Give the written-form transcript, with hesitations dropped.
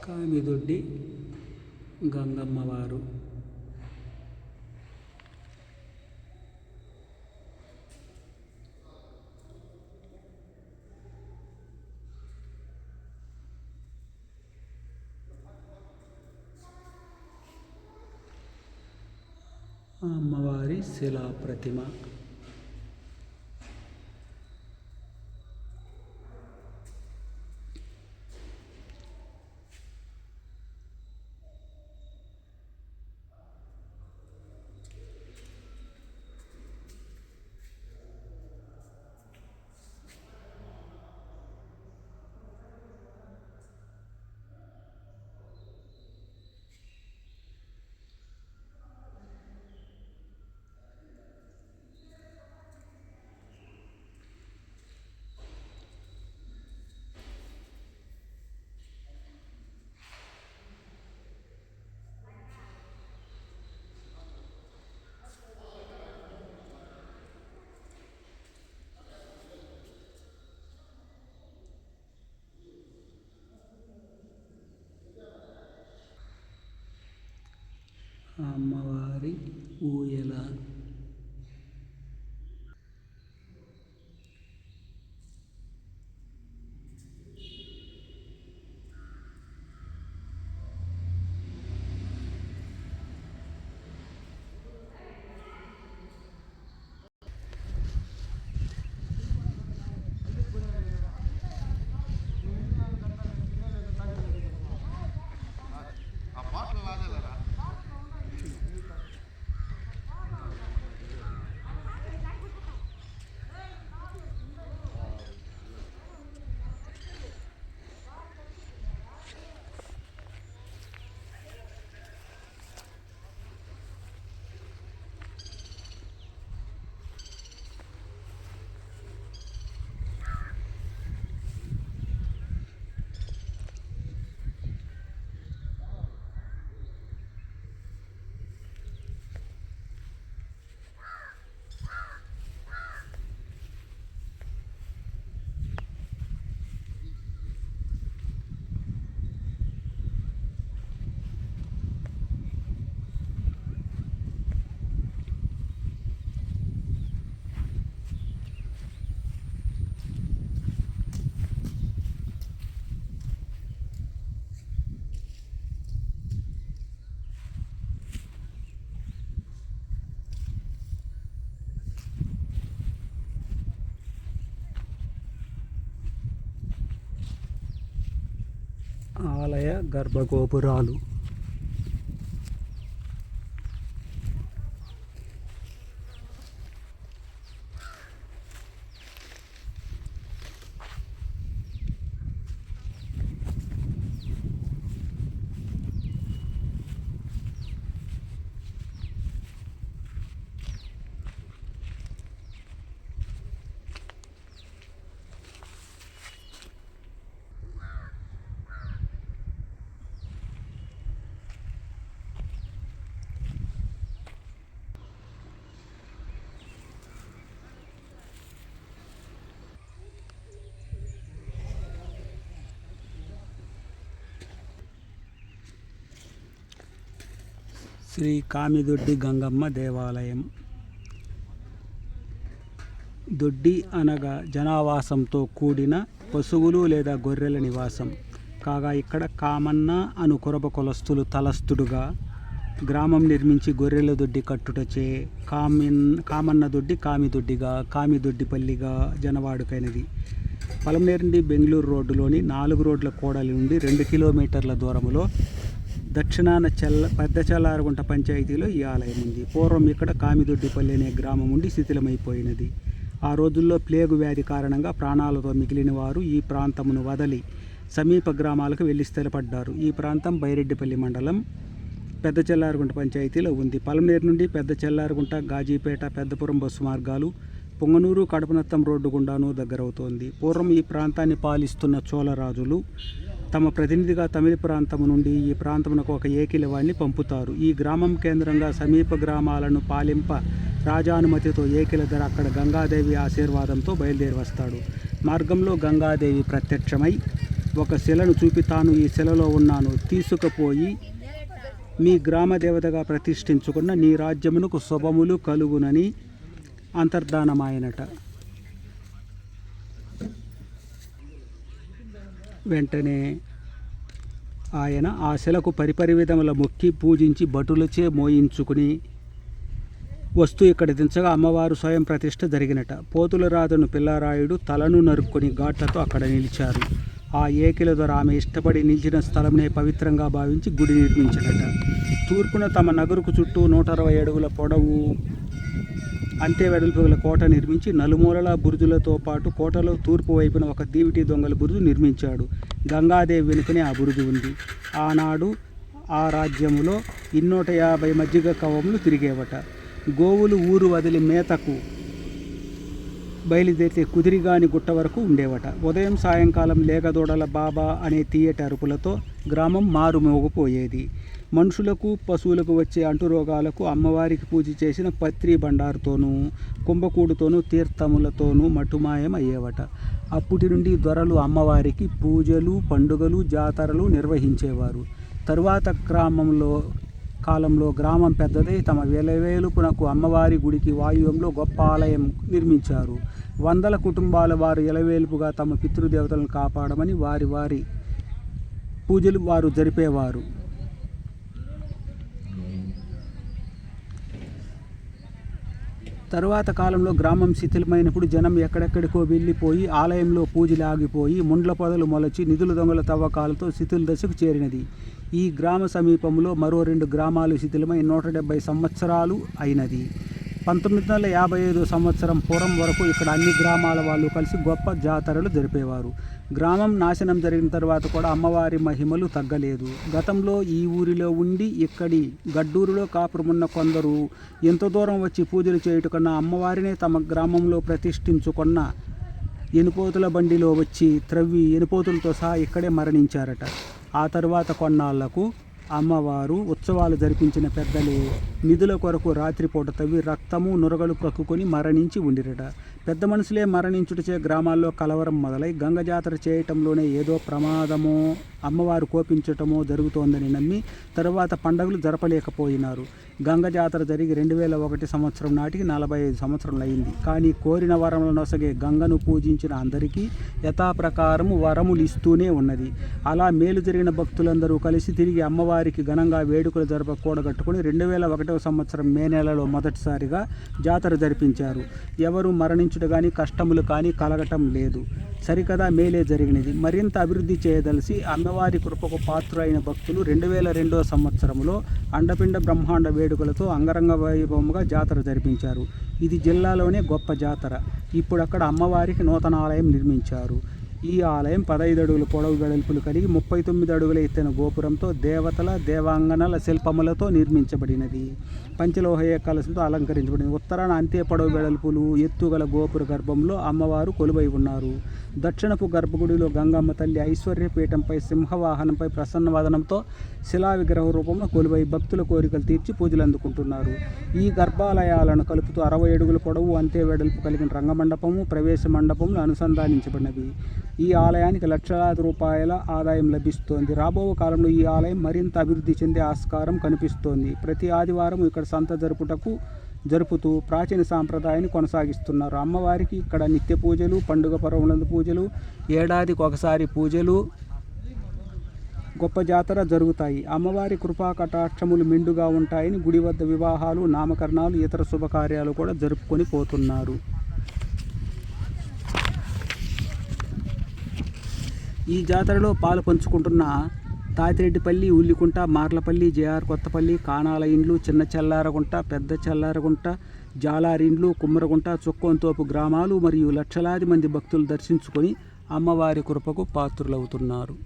కామిదొడ్డి గంగమ్మవారు. అమ్మవారి శిలా ప్రతిమ. అమ్మవారి ఊయల. ఆలయ గర్భగోపురాలు. శ్రీ కామిదొడ్డి గంగమ్మ దేవాలయం. దొడ్డి అనగా జనావాసంతో కూడిన పశువులు లేదా గొర్రెల నివాసం కాగా ఇక్కడ కామన్న అను కురబ కులస్తులు తలస్తుడుగా గ్రామం నిర్మించి గొర్రెల దొడ్డి కట్టుటచే కామన్న దొడ్డి కామిదొడ్డిగా కామిదొడ్డిపల్లిగా జనవాడుకైనది. పలమనేరు నుండి బెంగళూరు రోడ్డులోని 4 రోడ్ల కూడలి నుండి 2 కిలోమీటర్ల దూరంలో దక్షిణాన పెద్ద చల్లారగుంట పంచాయతీలో ఈ ఆలయం ఉంది. పూర్వం ఇక్కడ కామిదొడ్డిపల్లి అనే గ్రామం ఉండి శిథిలమైపోయినది. ఆ రోజుల్లో ప్లేగు వ్యాధి కారణంగా ప్రాణాలతో మిగిలిన వారు ఈ ప్రాంతమును వదలి సమీప గ్రామాలకు వెళ్ళి స్థిరపడ్డారు. ఈ ప్రాంతం బైరెడ్డిపల్లి మండలం పెద్ద చెల్లారగుంట పంచాయతీలో ఉంది. పలమనేరు నుండి పెద్ద చెల్లారగుంట, గాజీపేట, పెద్దపురం బస్సు మార్గాలు పొంగనూరు, కడపనత్తం రోడ్డు గుండాను దగ్గరవుతోంది. పూర్వం ఈ ప్రాంతాన్ని పాలిస్తున్న చోళరాజులు తమ ప్రతినిధిగా తమిళ ప్రాంతం నుండి ఈ ప్రాంతమునకు ఒక ఏకిలవాణ్ణి పంపుతారు. ఈ గ్రామం కేంద్రంగా సమీప గ్రామాలను పాలింప రాజానుమతితో ఏకిల ధర అక్కడ గంగాదేవి ఆశీర్వాదంతో బయలుదేరి వస్తాడు. మార్గంలో గంగాదేవి ప్రత్యక్షమై ఒక శిలను చూపి తాను ఈ శిలలో ఉన్నాను, తీసుకుపోయి మీ గ్రామ దేవతగా ప్రతిష్ఠించుకున్న నీ రాజ్యమునకు శుభములు కలుగునని అంతర్ధానమాయనట. వెంటనే ఆయన ఆ శిలకు పరిపరి విధముల మొక్కి పూజించి భటులచే మోయించుకుని వస్తూ ఇక్కడ దించగా అమ్మవారు స్వయం ప్రతిష్ఠ జరిగినట. పోతుల రాజును పిల్లారాయుడు తలను నరుక్కొని ఘాట్లతో అక్కడ నిలిచారు. ఆ ఏకిల ద్వారా ఆమె ఇష్టపడి నిలిచిన స్థలంనే పవిత్రంగా భావించి గుడి నిర్మించినట. తూర్పున తమ నగరుకు చుట్టూ 160 అడుగుల పొడవు అంతే వెడల్పు గల కోట నిర్మించి నలుమూలల బురుజులతో పాటు కోటలో తూర్పు వైపున ఒక దీవిటి దొంగల బురుజు నిర్మించాడు. గంగాదేవి వెనుకనే ఆ బురుజు ఉంది. ఆనాడు ఆ రాజ్యములో 250 మజ్జిగ కవ్వములు తిరిగేవట. గోవులు ఊరు వదిలి మేతకు బయలుదేరితే కుదిరిగాని గుట్ట వరకు ఉండేవట. ఉదయం సాయంకాలం లేగదోడల బాబా అనే తీయటి అరుపులతో గ్రామం మారుమోగిపోయేది. మనుషులకు పశువులకు వచ్చే అంటురోగాలకు అమ్మవారికి పూజ చేసిన పత్రి బండారుతోనూ కుంభకూడుతోనూ తీర్థములతోనూ మటుమాయం అయ్యేవట. అప్పటి నుండి దొరలు అమ్మవారికి పూజలు, పండుగలు, జాతరలు నిర్వహించేవారు. తరువాత కాలంలో గ్రామం పెద్దదై తమ వెలవేలుపునకు అమ్మవారి గుడికి వాయువ్యంలో గొప్ప ఆలయం నిర్మించారు. 100 కుటుంబాల వారు ఎలవేలుపుగా తమ పితృదేవతలను కాపాడమని వారి పూజలు వారు జరిపేవారు. తరువాత కాలంలో గ్రామం శిథిలమైనప్పుడు జనం ఎక్కడెక్కడికో వెళ్ళిపోయి ఆలయంలో పూజలు ఆగిపోయి ముండ్ల పొదలు మొలచి నిధుల దొంగల తవ్వకాలతో శిథిల దశకు చేరినది. ఈ గ్రామ సమీపంలో మరో 2 గ్రామాలు శిథిలమై 170 సంవత్సరాలు అయినది. 1955 సంవత్సరం పూర్వం వరకు ఇక్కడ అన్ని గ్రామాల వాళ్ళు కలిసి గొప్ప జాతరలు జరిపేవారు. గ్రామం నాశనం జరిగిన తర్వాత కూడా అమ్మవారి మహిమలు తగ్గలేదు. గతంలో ఈ ఊరిలో ఉండి ఇక్కడి గడ్డూరులో కాపురమున్న కొందరు ఎంత దూరం వచ్చి పూజలు చేయుట కన్నా అమ్మవారినే తమ గ్రామంలో ప్రతిష్ఠించుకున్న ఎనుపోతుల బండిలో వచ్చి త్రవ్వి ఎనుపోతులతో సహా ఇక్కడే మరణించారట. ఆ తరువాత కొన్నాళ్లకు అమ్మవారు ఉత్సవాలు జరిపించిన పెద్దలే నిధుల కొరకు రాత్రిపూట తవ్వి రక్తము నురగలు కక్కుకొని మరణించి ఉండిరట. పెద్ద మనుషులే మరణించుటచే గ్రామాల్లో కలవరం మొదలై గంగ జాతర చేయటంలోనే ఏదో ప్రమాదమో అమ్మవారు కోపించటమో జరుగుతోందని నమ్మి తరువాత పండుగలు జరపలేకపోయినారు. గంగ జాతర జరిగి 2001 సంవత్సరం నాటికి 45 సంవత్సరాలు అయింది. కానీ కోరిన వరములను నొసగే గంగను పూజించిన అందరికీ యథాప్రకారము వరములు ఇస్తూనే ఉన్నది. అలా మేలు జరిగిన భక్తులందరూ కలిసి తిరిగి అమ్మవారికి ఘనంగా వేడుకలు జరప కూడగట్టుకుని 2001 సంవత్సరం మే నెలలో మొదటిసారిగా జాతర జరిపించారు. ఎవరు మరణించుట కానీ కష్టములు కానీ కలగటం లేదు. సరికదా మేలే జరిగినది. మరింత అభివృద్ధి చేయదలిసి అమ్మవారి కృపకు పాత్రులైన భక్తులు 2002 సంవత్సరంలో అండపిండ బ్రహ్మాండ వేడుకలతో అంగరంగ వైభవముగా జాతర జరిపించారు. ఇది జిల్లాలోనే గొప్ప జాతర. ఇప్పుడు అక్కడ అమ్మవారికి నూతన ఆలయం నిర్మించారు. ఈ ఆలయం 15 అడుగుల పొడవు వెడల్పులు కలిగి 39 అడుగుల ఎత్తైన గోపురంతో దేవతల దేవాంగనల శిల్పములతో నిర్మించబడినది. పంచలోహయ కలశంతో అలంకరించబడింది. ఉత్తరాన అంతే పొడవు వెడల్పులు ఎత్తుగల గోపుర గర్భంలో అమ్మవారు కొలువై ఉన్నారు. దక్షిణపు గర్భగుడిలో గంగమ్మ తల్లి ఐశ్వర్యపీఠంపై సింహవాహనంపై ప్రసన్న వదనంతో శిలా విగ్రహ రూపంలో కొలువై భక్తుల కోరికలు తీర్చి పూజలు అందుకుంటున్నారు. ఈ గర్భాలయాలను కలుపుతూ 60 అడుగుల పొడవు అంతే వెడల్పు కలిగిన రంగమండపము, ప్రవేశ మండపములు అనుసంధానించబడినవి. ఈ ఆలయానికి లక్షలాది రూపాయల ఆదాయం లభిస్తోంది. రాబో కాలంలో ఈ ఆలయం మరింత అభివృద్ధి చెందే ఆస్కారం కనిపిస్తోంది. ప్రతి ఆదివారం ఇక్కడ సంత జరుపుతూ ప్రాచీన సాంప్రదాయాన్ని కొనసాగిస్తున్నారు. అమ్మవారికి ఇక్కడ నిత్య పూజలు, పండుగ పర్వములందు పూజలు, ఏడాదికి ఒకసారి పూజలు, గొప్ప జాతర జరుగుతాయి. అమ్మవారి కృపా కటాక్షములు మెండుగా ఉంటాయని గుడి వద్ద వివాహాలు, నామకరణాలు, ఇతర శుభకార్యాలు కూడా జరుపుకొని పోతున్నారు. ఈ జాతరలో పాలు పంచుకుంటున్న తాతిరెడ్డిపల్లి, ఉల్లికుంట, మార్లపల్లి, జేఆర్ కొత్తపల్లి, కానాల ఇండ్లు, చిన్న చెల్లారగుంట, పెద్ద చెల్లారగుంట, జాలారిండ్లు, కుమ్మరగుంట, చుక్కోంతోపు గ్రామాలు మరియు లక్షలాది మంది భక్తులు దర్శించుకొని అమ్మవారి కృపకు పాత్రులవుతున్నారు.